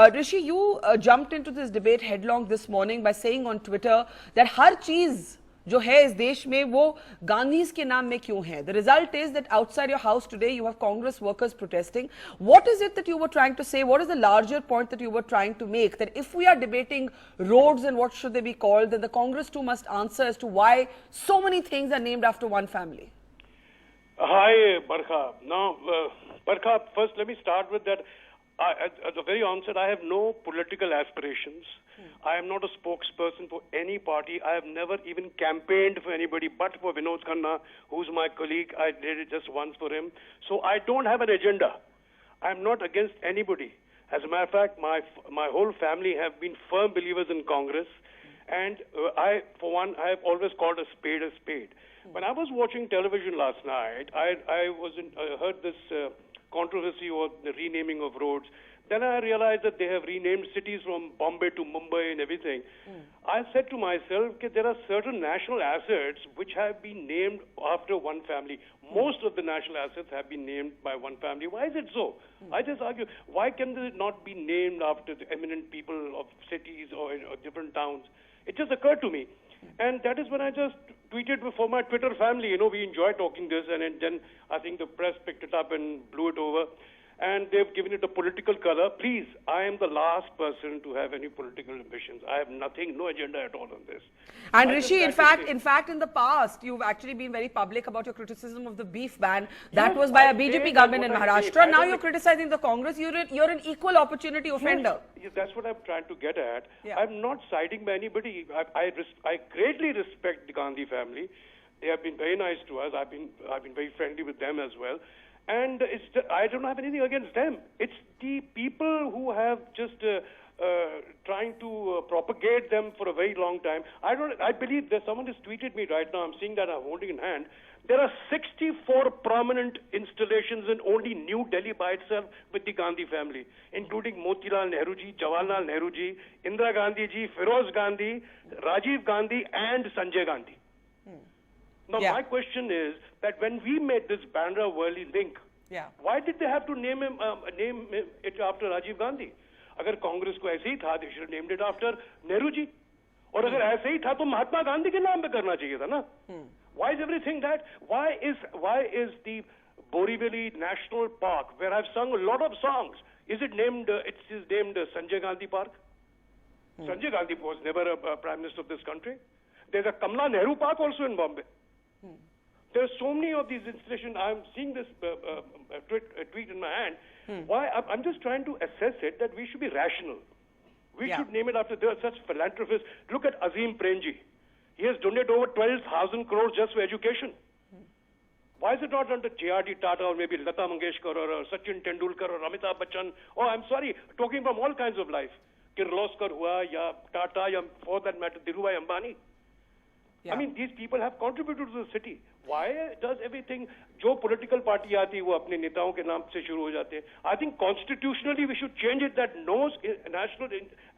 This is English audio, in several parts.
Rishi, you jumped into this debate headlong this morning by saying on Twitter that हर चीज जो है इस देश में वो गांधीज के नाम में क्यों है? The result is that outside your house today you have Congress workers protesting. What is it that you were trying to say? What is the larger point that you were trying to make? That if we are debating roads and what should they be called, then the Congress too must answer as to why so many things are named after one family. Hi, Barkha. Now, Barkha, first let me start with that. At the very onset, I have no political aspirations. I am not a spokesperson for any party. I have never even campaigned for anybody but for Vinod Khanna, who's my colleague. I did it just once for him. So I don't have an agenda. I'm not against anybody. As a matter of fact, my whole family have been firm believers in Congress. And I, for one, I have always called a spade a spade. When I was watching television last night, I heard this controversy over the renaming of roads. Then I realized that they have renamed cities from Bombay to Mumbai and everything. I said to myself that there are certain national assets which have been named after one family. Most of the national assets have been named by one family. Why is it so? I just argue, why can they not be named after the eminent people of cities or different towns? It just occurred to me. And that is when I just tweeted for my Twitter family. You know, we enjoy talking this, and then I think the press picked it up and blew it over. And they've given it a political color. Please, I am the last person to have any political ambitions. I have nothing, no agenda at all on this. And Rishi, in fact, in the past, you've actually been very public about your criticism of the beef ban. That was by a BJP government in Maharashtra. Now you're criticizing the Congress. You're an equal opportunity offender. Yes, that's what I'm trying to get at. Yeah. I'm not siding by anybody. I greatly respect the Gandhi family. They have been very nice to us. I've been very friendly with them as well. And I don't have anything against them. It's the people who have just trying to propagate them for a very long time. I believe that someone has tweeted me right now. I'm seeing that I'm holding in hand. There are 64 prominent installations in only New Delhi by itself with the Gandhi family, including Motilal Nehru ji, Jawaharlal Nehru ji, Indira Gandhi ji, Feroz Gandhi, Rajiv Gandhi, and Sanjay Gandhi. Now, my question is that when we made this Bandra Worli link, why did they have to name it after Rajiv Gandhi? अगर कांग्रेस को ऐसे ही था, they should have named it after Nehru ji. और अगर ऐसे ही था तो महात्मा गांधी के नाम पे करना चाहिए था ना? Why is everything that? Why is the Borivali National Park, where I've sung a lot of songs, is it named? It is named Sanjay Gandhi Park. Sanjay Gandhi was never a prime minister of this country. There's a Kamala Nehru Park also in Bombay. There are so many of these installations. I'm seeing this tweet in my hand. Why? I'm just trying to assess it that we should be rational. We should name it after. There are such philanthropists. Look at Azim Premji. He has donated over 12,000 crores just for education. Why is it not under J.R.D. Tata or maybe Lata Mangeshkar or Sachin Tendulkar or Amitabh Bachchan? Oh, I'm sorry, talking from all kinds of life. Kirloskar hua, ya Tata, ya for that matter, Dhirubhai Ambani. I mean, these people have contributed to the city. Why does everything, जो political party आती है वो अपने नेताओं के नाम से शुरू हो जाते हैं? I think constitutionally we should change it that no national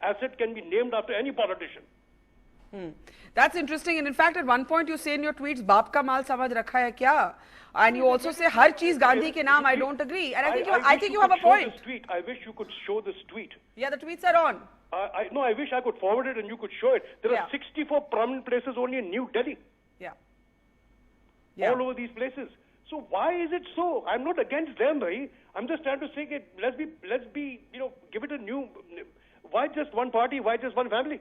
asset can be named after any politician. That's interesting. And in fact, at one point you say in your tweets, "Baap ka maal samajh rakha hai kya?" And you also say, "Har cheez Gandhi ke naam." I don't agree. And I think you have a point. I wish you could show this tweet. Yeah, the tweets are on. No, I wish I could forward it and you could show it. There are 64 prominent places only in New Delhi. All over these places. So why is it so? I'm not against them, right? I'm just trying to say that let's be, give it a new. Why just one party? Why just one family?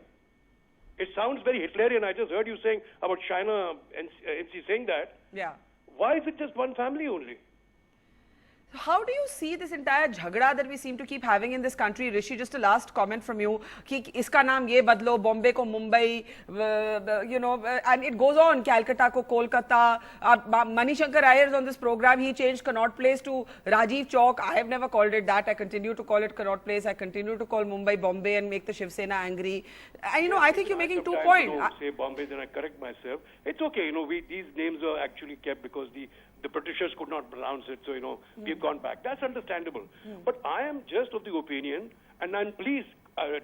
It sounds very Hitlerian. I just heard you saying about China and NC saying that. Yeah. Why is it just one family only? How do you see this entire jhagda that we seem to keep having in this country? Rishi, just a last comment from you. Ki iska naam ye badlo, Bombay ko Mumbai, and it goes on. Calcutta ko Kolkata. Mani Shankar Iyer on this program, he changed Connaught Place to Rajiv Chowk. I have never called it that. I continue to call it Connaught Place. I continue to call Mumbai Bombay and make the Shiv Sena angry. And, I think you're making 2 points. Say Bombay, then I correct myself. It's okay. These names are actually kept because the Britishers could not pronounce it, so, we've gone back. That's understandable. But I am just of the opinion, and please, I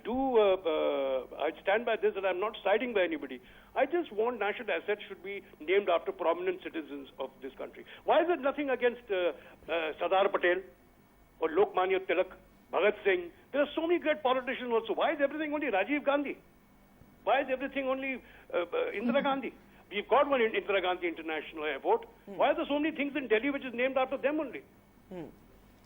stand by this, that I'm not siding by anybody. I just want national assets should be named after prominent citizens of this country. Why is it nothing against Sardar Patel or Lokmanya Tilak Bhagat Singh. There are so many great politicians also. Why is everything only Rajiv Gandhi? Why is everything only Indira Gandhi? We've got one in Indira Gandhi International Airport. Why are there so many things in Delhi which is named after them only?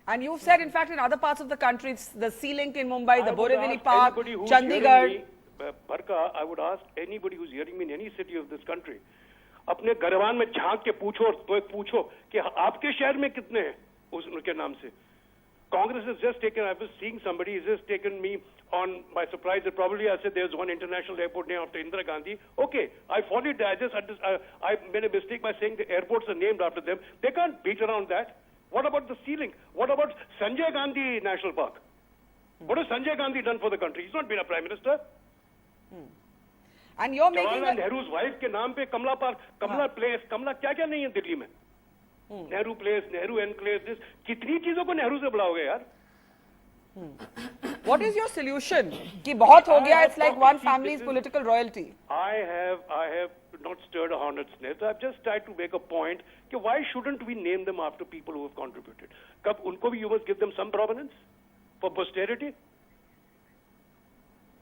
And you've said, in fact, in other parts of the country, it's the Sea Link in Mumbai, the I would Borivali ask Park, anybody who's Chandigarh. hearing me, Barka, I would ask anybody who's hearing me in any city of this country, अपने गरवान में झांक के पूछो कि आपके शहर में कितने हैं उनके नाम से. Congress has just taken, I was seeing somebody has just taken me on by surprise that probably I said there's one international airport named after Indira Gandhi. Okay, I followed that. I made a mistake by saying the airports are named after them. They can't beat around that. What about the Sea Link? What about Sanjay Gandhi National Park? What has Sanjay Gandhi done for the country? He's not been a prime minister. And you're making Jawaharlal Nehru's wife के नाम पे कमला park, कमला place, कमला क्या क्या नहीं है दिल्ली में? Nehru place, Nehru enclave, this कितनी चीजों को नेहरू से बुलाओगे यार? What is your solution? कि बहुत हो गया, it's like one family's political royalty. I have not stirred a hornet's nest. I've just tried to make a point कि why shouldn't we name them after people who have contributed? कब उनको भी you must give them some provenance for posterity.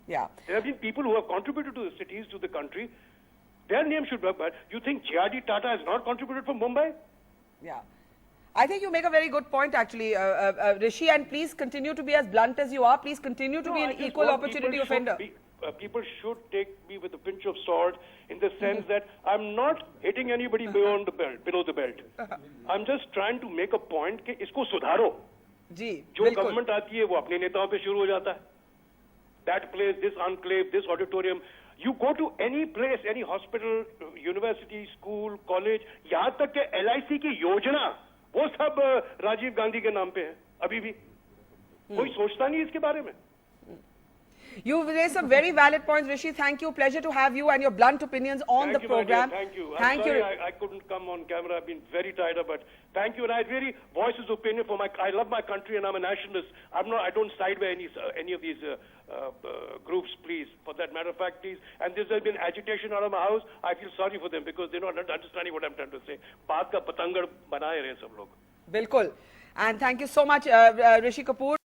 Yeah. There have been people who have contributed to the cities, to the country. Their name should be. You think J.R.D. Tata has not contributed from Mumbai? Yeah. I think you make a very good point, actually, Rishi, and please continue to be as blunt as you are. Please continue to be an equal opportunity offender. People should take me with a pinch of salt in the sense that I'm not hitting anybody beyond the belt, below the belt. I'm just trying to make a point कि इसको सुधारो. जी, जो बिल्कुल. Government आती है वो अपने नेताओं पे शुरू हो जाता है. That place, this enclave, this auditorium. You go to any place, any hospital, university, school, college, यहाँ तक के LIC की योजना वो सब राजीव गांधी के नाम पे है अभी भी. कोई सोचता नहीं इसके बारे में. You've raised some very valid points, Rishi. Thank you. Pleasure to have you and your blunt opinions on the program. Thank you. Thank you. I couldn't come on camera. I've been very tired up, but thank you. And I really voice his opinion for I love my country and I'm a nationalist. I don't side by any of these groups, please. For that matter of fact, please. And there's been agitation out of my house. I feel sorry for them because they're not understanding what I'm trying to say. बात का पतंगड़ बनाए रहे सब लोग. Bilkul. And thank you so much, Rishi Kapoor.